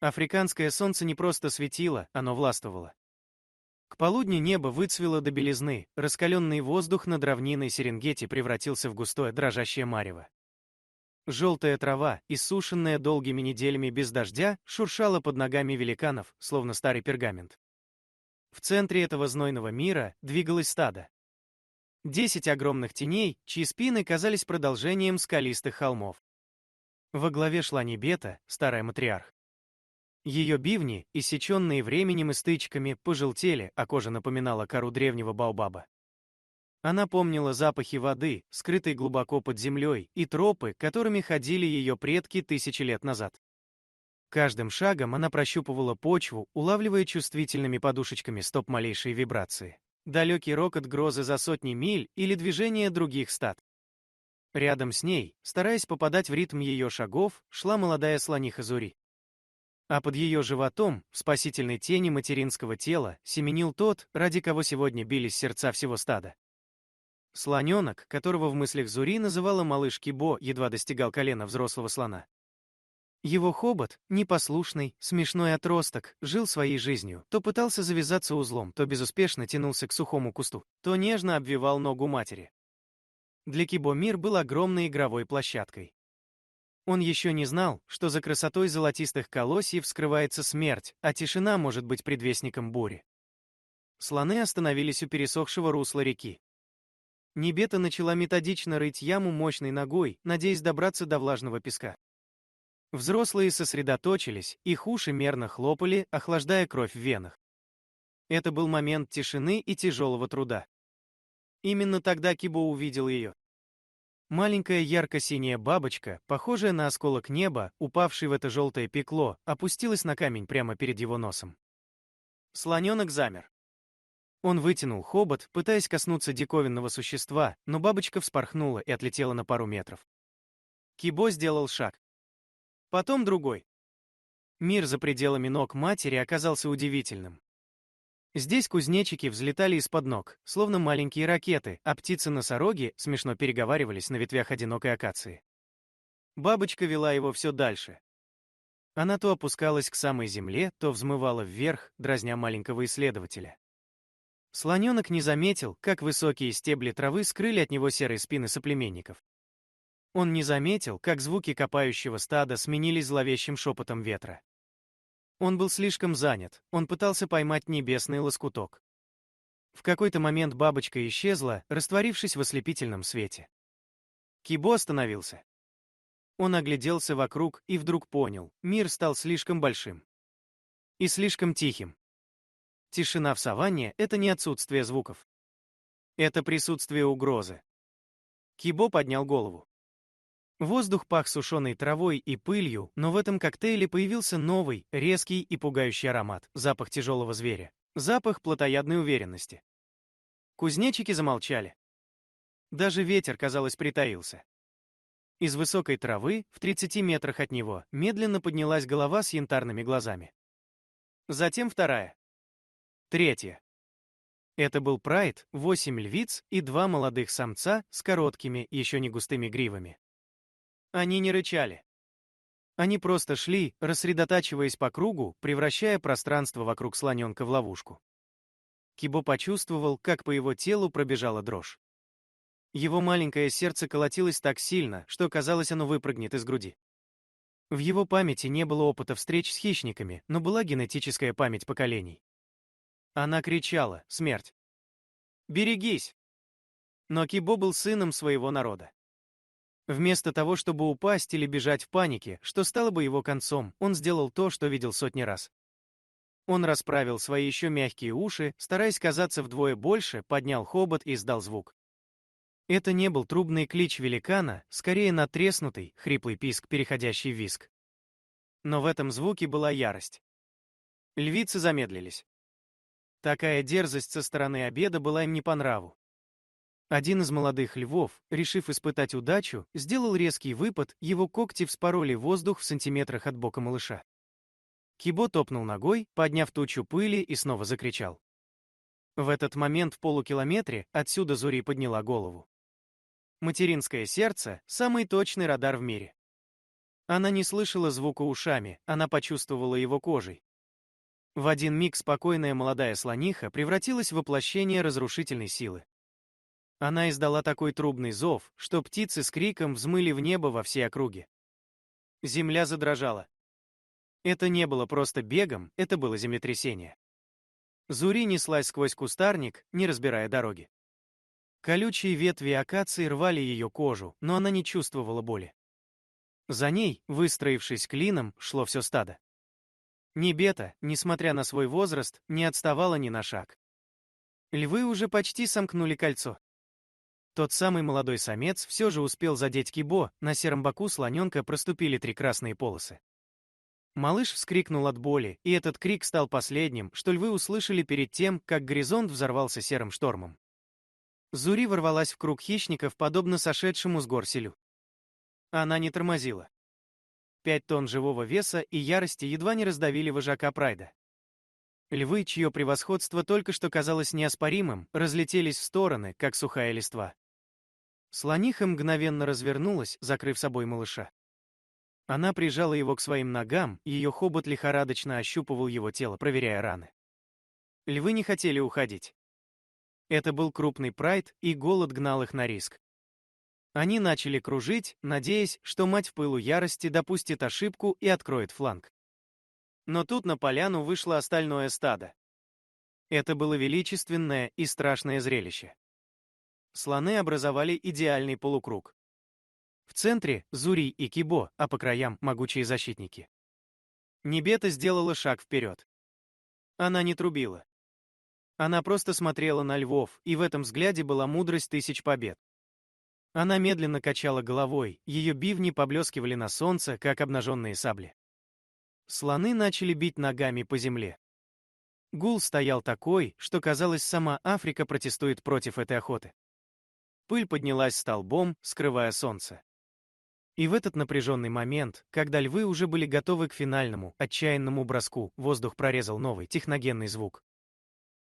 Африканское солнце не просто светило, оно властвовало. К полудню небо выцвело до белизны, раскаленный воздух над равниной Серенгети превратился в густое дрожащее марево. Желтая трава, иссушенная долгими неделями без дождя, шуршала под ногами великанов, словно старый пергамент. В центре этого знойного мира двигалось стадо. 10 огромных теней, чьи спины казались продолжением скалистых холмов. Во главе шла Небета, старая матриарх. Ее бивни, иссеченные временем и стычками, пожелтели, а кожа напоминала кору древнего баобаба. Она помнила запахи воды, скрытой глубоко под землей, и тропы, которыми ходили ее предки тысячи лет назад. Каждым шагом она прощупывала почву, улавливая чувствительными подушечками стоп малейшие вибрации. Далекий рокот грозы за сотни миль или движение других стад. Рядом с ней, стараясь попадать в ритм ее шагов, шла молодая слониха Зури. А под ее животом, в спасительной тени материнского тела, семенил тот, ради кого сегодня бились сердца всего стада. Слоненок, которого в мыслях Зури называла малыш Кибо, едва достигал колена взрослого слона. Его хобот, непослушный, смешной отросток, жил своей жизнью, то пытался завязаться узлом, то безуспешно тянулся к сухому кусту, то нежно обвивал ногу матери. Для Кибо мир был огромной игровой площадкой. Он еще не знал, что за красотой золотистых колосьев скрывается смерть, а тишина может быть предвестником бури. Слоны остановились у пересохшего русла реки. Небета начала методично рыть яму мощной ногой, надеясь добраться до влажного песка. Взрослые сосредоточились, их уши мерно хлопали, охлаждая кровь в венах. Это был момент тишины и тяжелого труда. Именно тогда Кибо увидел ее. Маленькая ярко-синяя бабочка, похожая на осколок неба, упавший в это желтое пекло, опустилась на камень прямо перед его носом. Слоненок замер. Он вытянул хобот, пытаясь коснуться диковинного существа, но бабочка вспорхнула и отлетела на пару метров. Кибо сделал шаг. Потом другой. Мир за пределами ног матери оказался удивительным. Здесь кузнечики взлетали из-под ног, словно маленькие ракеты, а птицы-носороги смешно переговаривались на ветвях одинокой акации. Бабочка вела его все дальше. Она то опускалась к самой земле, то взмывала вверх, дразня маленького исследователя. Слоненок не заметил, как высокие стебли травы скрыли от него серые спины соплеменников. Он не заметил, как звуки копающего стада сменились зловещим шепотом ветра. Он был слишком занят, он пытался поймать небесный лоскуток. В какой-то момент бабочка исчезла, растворившись в ослепительном свете. Кибо остановился. Он огляделся вокруг и вдруг понял, мир стал слишком большим. И слишком тихим. Тишина в саванне — это не отсутствие звуков. Это присутствие угрозы. Кибо поднял голову. Воздух пах сушеной травой и пылью, но в этом коктейле появился новый, резкий и пугающий аромат, запах тяжелого зверя, запах плотоядной уверенности. Кузнечики замолчали. Даже ветер, казалось, притаился. Из высокой травы, в 30 метрах от него, медленно поднялась голова с янтарными глазами. Затем вторая. Третья. Это был прайд, 8 львиц и 2 молодых самца с короткими, еще не густыми гривами. Они не рычали. Они просто шли, рассредотачиваясь по кругу, превращая пространство вокруг слоненка в ловушку. Кибо почувствовал, как по его телу пробежала дрожь. Его маленькое сердце колотилось так сильно, что казалось, оно выпрыгнет из груди. В его памяти не было опыта встреч с хищниками, но была генетическая память поколений. Она кричала: «Смерть! Берегись!» Но Кибо был сыном своего народа. Вместо того, чтобы упасть или бежать в панике, что стало бы его концом, он сделал то, что видел сотни раз. Он расправил свои еще мягкие уши, стараясь казаться вдвое больше, поднял хобот и издал звук. Это не был трубный клич великана, скорее натреснутый, хриплый писк, переходящий в визг. Но в этом звуке была ярость. Львицы замедлились. Такая дерзость со стороны обеда была им не по нраву. Один из молодых львов, решив испытать удачу, сделал резкий выпад, его когти вспороли воздух в сантиметрах от бока малыша. Кибо топнул ногой, подняв тучу пыли, и снова закричал. В этот момент в полукилометре отсюда Зури подняла голову. Материнское сердце — самый точный радар в мире. Она не слышала звука ушами, она почувствовала его кожей. В один миг спокойная молодая слониха превратилась в воплощение разрушительной силы. Она издала такой трубный зов, что птицы с криком взмыли в небо во всей округе. Земля задрожала. Это не было просто бегом, это было землетрясение. Зури неслась сквозь кустарник, не разбирая дороги. Колючие ветви акации рвали ее кожу, но она не чувствовала боли. За ней, выстроившись клином, шло все стадо. Небета, несмотря на свой возраст, не отставала ни на шаг. Львы уже почти сомкнули кольцо. Тот самый молодой самец все же успел задеть Кибо, на сером боку слоненка проступили 3 красные полосы. Малыш вскрикнул от боли, и этот крик стал последним, что львы услышали перед тем, как горизонт взорвался серым штормом. Зури ворвалась в круг хищников, подобно сошедшему с гор селю. Она не тормозила. 5 тонн живого веса и ярости едва не раздавили вожака Прайда. Львы, чье превосходство только что казалось неоспоримым, разлетелись в стороны, как сухая листва. Слониха мгновенно развернулась, закрыв собой малыша. Она прижала его к своим ногам, и ее хобот лихорадочно ощупывал его тело, проверяя раны. Львы не хотели уходить. Это был крупный прайд, и голод гнал их на риск. Они начали кружить, надеясь, что мать в пылу ярости допустит ошибку и откроет фланг. Но тут на поляну вышло остальное стадо. Это было величественное и страшное зрелище. Слоны образовали идеальный полукруг. В центре — Зури и Кибо, а по краям — могучие защитники. Небета сделала шаг вперед. Она не трубила. Она просто смотрела на львов, и в этом взгляде была мудрость 1000 побед. Она медленно качала головой, ее бивни поблескивали на солнце, как обнаженные сабли. Слоны начали бить ногами по земле. Гул стоял такой, что казалось, сама Африка протестует против этой охоты. Пыль поднялась столбом, скрывая солнце. И в этот напряженный момент, когда львы уже были готовы к финальному, отчаянному броску, воздух прорезал новый, техногенный звук.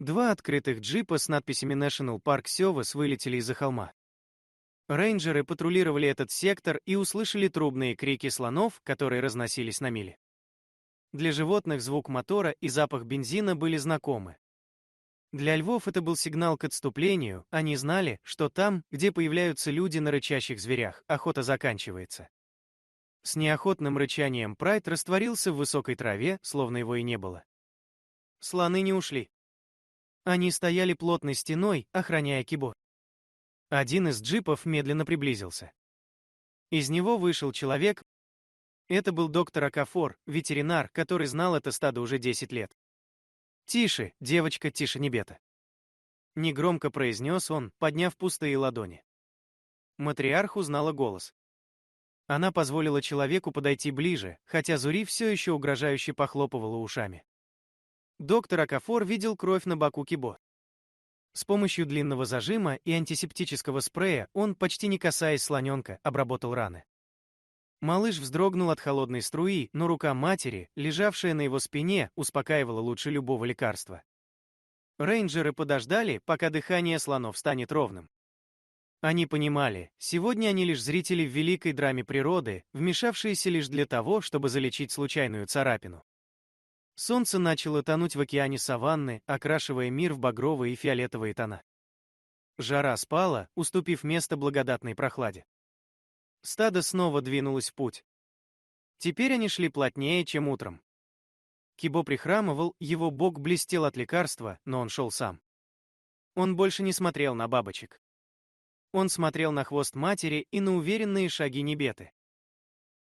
2 открытых джипа с надписями National Park Service вылетели из-за холма. Рейнджеры патрулировали этот сектор и услышали трубные крики слонов, которые разносились на мили. Для животных звук мотора и запах бензина были знакомы. Для львов это был сигнал к отступлению, они знали, что там, где появляются люди на рычащих зверях, охота заканчивается. С неохотным рычанием прайд растворился в высокой траве, словно его и не было. Слоны не ушли. Они стояли плотной стеной, охраняя Кибо. Один из джипов медленно приблизился. Из него вышел человек. Это был доктор Акафор, ветеринар, который знал это стадо уже 10 лет. «Тише, девочка, тише, Небета!» Негромко произнес он, подняв пустые ладони. Матриарх узнала голос. Она позволила человеку подойти ближе, хотя Зури все еще угрожающе похлопывала ушами. Доктор Акафор видел кровь на боку Кибо. С помощью длинного зажима и антисептического спрея он, почти не касаясь слоненка, обработал раны. Малыш вздрогнул от холодной струи, но рука матери, лежавшая на его спине, успокаивала лучше любого лекарства. Рейнджеры подождали, пока дыхание слонов станет ровным. Они понимали, сегодня они лишь зрители в великой драме природы, вмешавшиеся лишь для того, чтобы залечить случайную царапину. Солнце начало тонуть в океане саванны, окрашивая мир в багровые и фиолетовые тона. Жара спала, уступив место благодатной прохладе. Стадо снова двинулось в путь. Теперь они шли плотнее, чем утром. Кибо прихрамывал, его бок блестел от лекарства, но он шел сам. Он больше не смотрел на бабочек. Он смотрел на хвост матери и на уверенные шаги Небеты.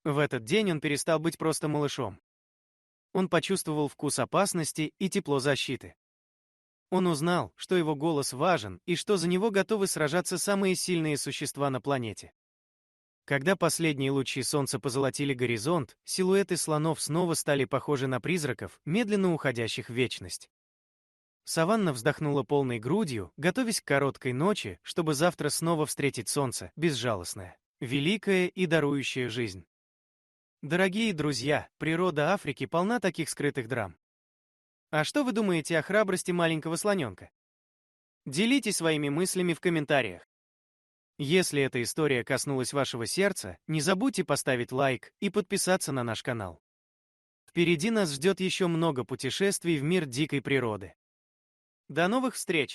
В этот день он перестал быть просто малышом. Он почувствовал вкус опасности и тепло защиты. Он узнал, что его голос важен и что за него готовы сражаться самые сильные существа на планете. Когда последние лучи солнца позолотили горизонт, силуэты слонов снова стали похожи на призраков, медленно уходящих в вечность. Саванна вздохнула полной грудью, готовясь к короткой ночи, чтобы завтра снова встретить солнце, безжалостное, великое и дарующее жизнь. Дорогие друзья, природа Африки полна таких скрытых драм. А что вы думаете о храбрости маленького слоненка? Делитесь своими мыслями в комментариях. Если эта история коснулась вашего сердца, не забудьте поставить лайк и подписаться на наш канал. Впереди нас ждет еще много путешествий в мир дикой природы. До новых встреч!